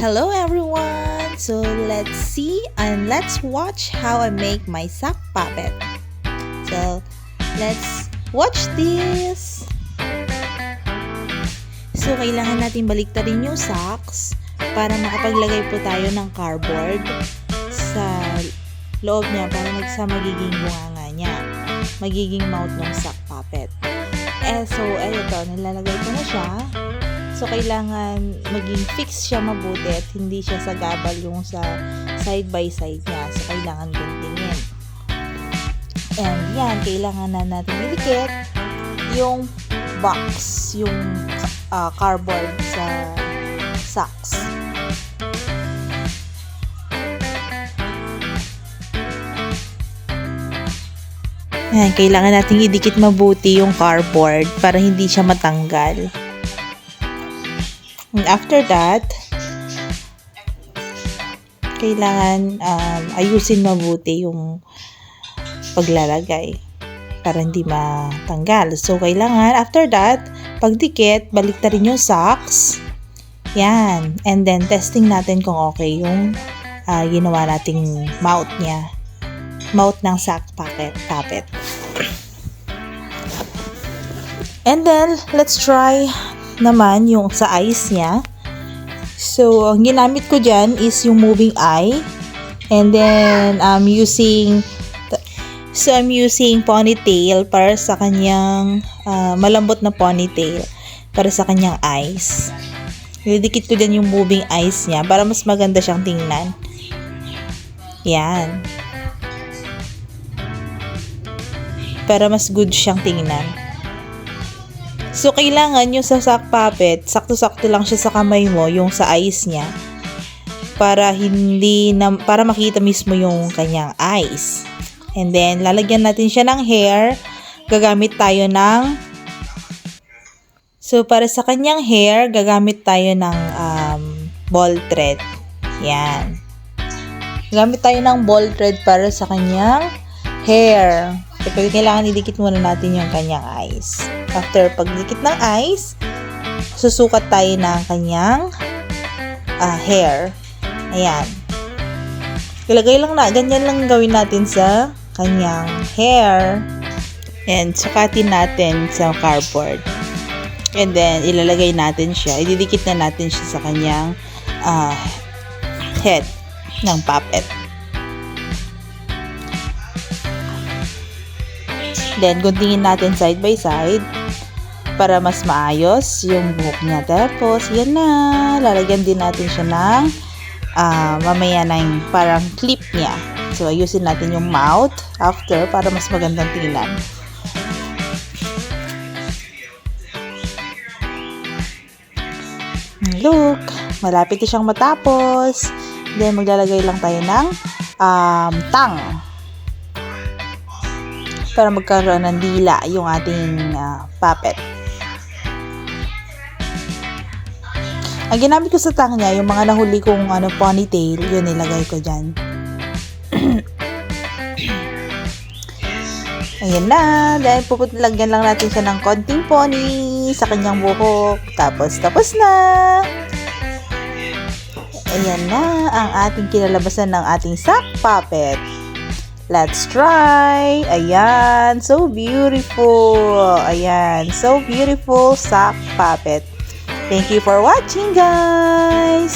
Hello everyone! So let's see and let's watch how I make my sock puppet. So let's watch this! So kailangan natin baliktarin yung socks para makapaglagay po tayo ng cardboard sa loob niya para magiging bunganga niya. Magiging mouth ng sock puppet. So ito, nilalagay ko na siya. So, kailangan maging fix siya mabuti at hindi siya sagabal yung sa side by side niya. So, kailangan guntingin. And yan, kailangan na natin idikit yung box, yung cardboard sa socks. Yan, kailangan natin idikit mabuti yung cardboard para hindi siya matanggal. And after that, kailangan ayusin mabuti yung paglalagay para hindi matanggal. So, kailangan after that, pagdikit, baliktarin yung socks. Yan. And then, testing natin kung okay yung ginawa nating mouth niya. Mouth ng sock puppet. And then, let's try naman yung sa eyes niya. So, ang ginamit ko dyan is yung moving eye. And then, I'm using ponytail para sa kanyang malambot na ponytail para sa kanyang eyes. Nilidikit ko dyan yung moving eyes niya para mas maganda siyang tingnan. Yan. Para mas good siyang tingnan. So, kailangan yung sa sock puppet, sakto-sakto lang siya sa kamay mo, yung sa eyes niya. Para makita mismo yung kanyang eyes. And then, lalagyan natin siya ng hair. Gagamit tayo ng... So, para sa kanyang hair, gagamit tayo ng ball thread. Yan. Gagamit tayo ng ball thread para sa kanyang hair. So, kailangan idikit muna natin yung kanyang eyes. After pagdikit ng eyes, susukat tayo ng kanyang hair. Ayan. Ilagay lang na, ganyan lang gawin natin sa kanyang hair. And sukatin natin sa cardboard. And then, ilalagay natin siya. Ididikit na natin siya sa kanyang head ng puppet. Then, guntingin natin side by side para mas maayos yung buhok niya. Tapos, yan na. Lalagyan din natin siya ng mamaya na yung parang clip niya. So, ayusin natin yung mouth after para mas magandang tingnan. Look! Malapit na siyang matapos. Then, maglalagay lang tayo ng tongue. Para magkaroon ng dila yung ating puppet. Ang ginamit ko sa tongue niya, yung mga nahuli kong ponytail, yun nilagay ko dyan. Ayan na. Dahil lagyan lang natin siya ng konting pony sa kanyang buhok. Tapos na. Ayan na ang ating kinalabasan ng ating sock puppet. Let's try. Ayan. So beautiful. Ayan. So beautiful sock puppet. Thank you for watching, guys.